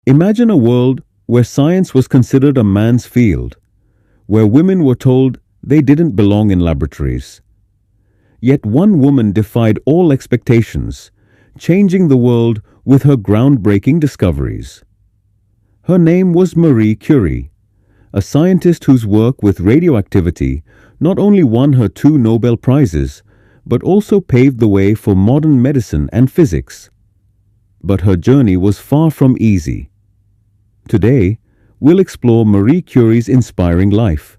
Imagine a world where science was considered a man's field, where women were told they didn't belong in laboratories. Yet one woman defied all expectations, changing the world with her groundbreaking discoveries. Her name was Marie Curie, a scientist whose work with radioactivity not only won her 2 Nobel Prizes, but also paved the way for modern medicine and physics. But her journey was far from easy. Today, we'll explore Marie Curie's inspiring life,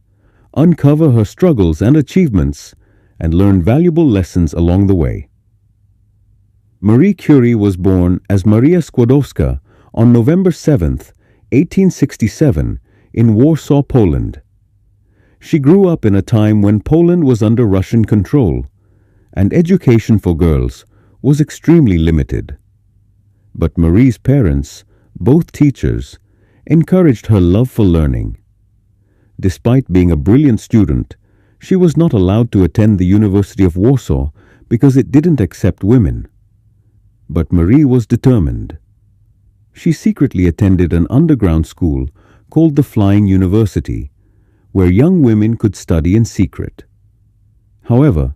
uncover her struggles and achievements, and learn valuable lessons along the way. Marie Curie was born as Maria Skłodowska on November 7, 1867, in Warsaw, Poland. She grew up in a time when Poland was under Russian control, and education for girls was extremely limited. But Marie's parents, both teachers, encouraged her love for learning. Despite being a brilliant student, she was not allowed to attend the University of Warsaw because it didn't accept women. But Marie was determined. She secretly attended an underground school called the Flying University, where young women could study in secret. However,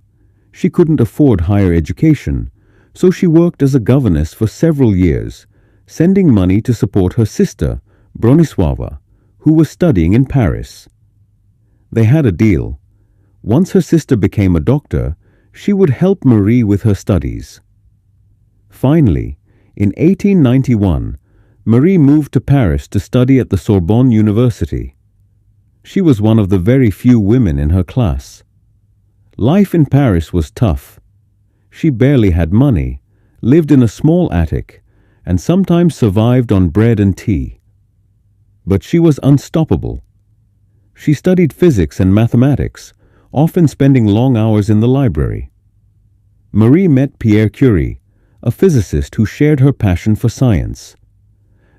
she couldn't afford higher education, so she worked as a governess for several years, sending money to support her sister, Bronisława, who was studying in Paris. They had a deal. Once her sister became a doctor, she would help Marie with her studies. Finally, in 1891, Marie moved to Paris to study at the Sorbonne University. She was one of the very few women in her class. Life in Paris was tough. She barely had money, lived in a small attic, and sometimes survived on bread and tea. But she was unstoppable. She studied physics and mathematics, often spending long hours in the library. Marie met Pierre Curie, a physicist who shared her passion for science.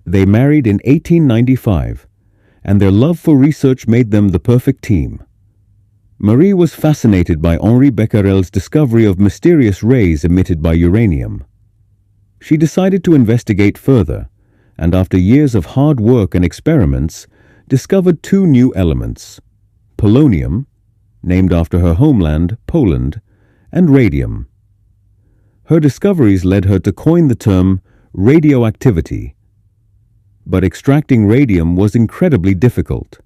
They married in 1895, and their love for research made them the perfect team. Marie was fascinated by Henri Becquerel's discovery of mysterious rays emitted by uranium. She decided to investigate further, and after years of hard work and experiments, discovered 2 new elements: polonium, named after her homeland, Poland, and radium. Her discoveries led her to coin the term radioactivity. But extracting radium was incredibly difficult.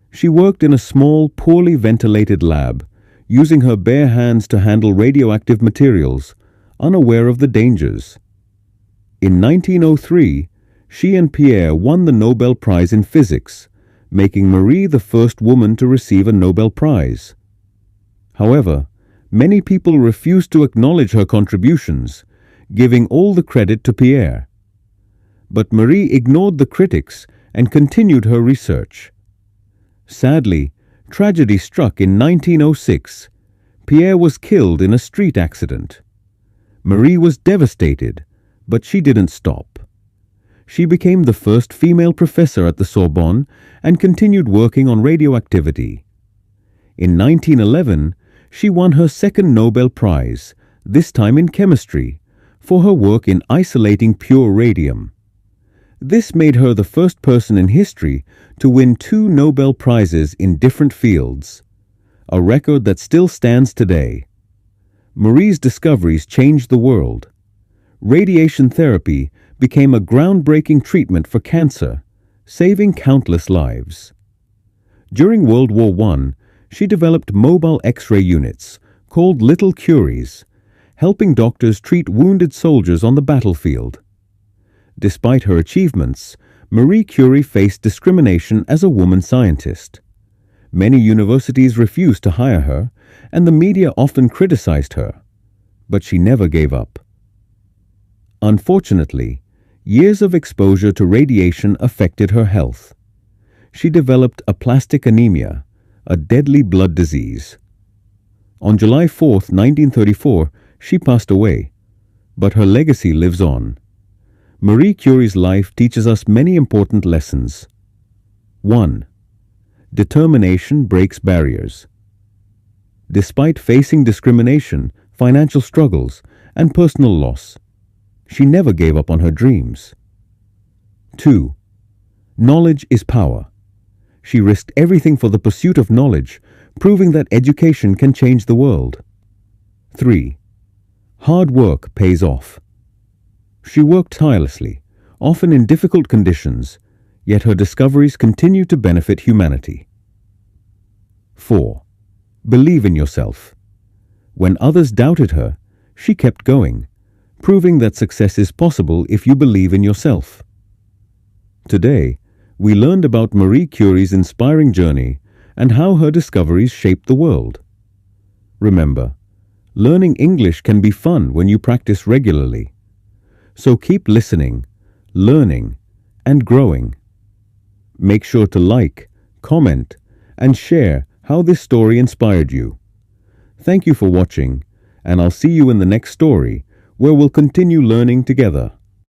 She worked in a small, poorly ventilated lab, using her bare hands to handle radioactive materials, unaware of the dangers. In 1903, she and Pierre won the Nobel Prize in Physics, making Marie the first woman to receive a Nobel Prize. However, many people refused to acknowledge her contributions, giving all the credit to Pierre. But Marie ignored the critics and continued her research. Sadly, tragedy struck in 1906. Pierre was killed in a street accident. Marie was devastated, but she didn't stop. She became the first female professor at the Sorbonne and continued working on radioactivity. In 1911, she won her second Nobel Prize, this time in chemistry, for her work in isolating pure radium. This made her the first person in history to win 2 Nobel Prizes in different fields, a record that still stands today. Marie's discoveries changed the world. Radiation therapy became a groundbreaking treatment for cancer, saving countless lives. During World War I, she developed mobile X-ray units, called Little Curies, helping doctors treat wounded soldiers on the battlefield. Despite her achievements, Marie Curie faced discrimination as a woman scientist. Many universities refused to hire her, and the media often criticized her. But she never gave up. Unfortunately, years of exposure to radiation affected her health. She developed aplastic anemia, a deadly blood disease. On July 4, 1934, she passed away, but her legacy lives on. Marie Curie's life teaches us many important lessons. 1. Determination breaks barriers. Despite facing discrimination, financial struggles, and personal loss, she never gave up on her dreams. 2. Knowledge is power. She risked everything for the pursuit of knowledge, proving that education can change the world. 3. Hard work pays off. She worked tirelessly, often in difficult conditions, yet her discoveries continue to benefit humanity. 4. Believe in yourself. When others doubted her, she kept going, proving that success is possible if you believe in yourself. Today, we learned about Marie Curie's inspiring journey and how her discoveries shaped the world. Remember, learning English can be fun when you practice regularly. So keep listening, learning, and growing. Make sure to like, comment, and share how this story inspired you. Thank you for watching, and I'll see you in the next story where we'll continue learning together.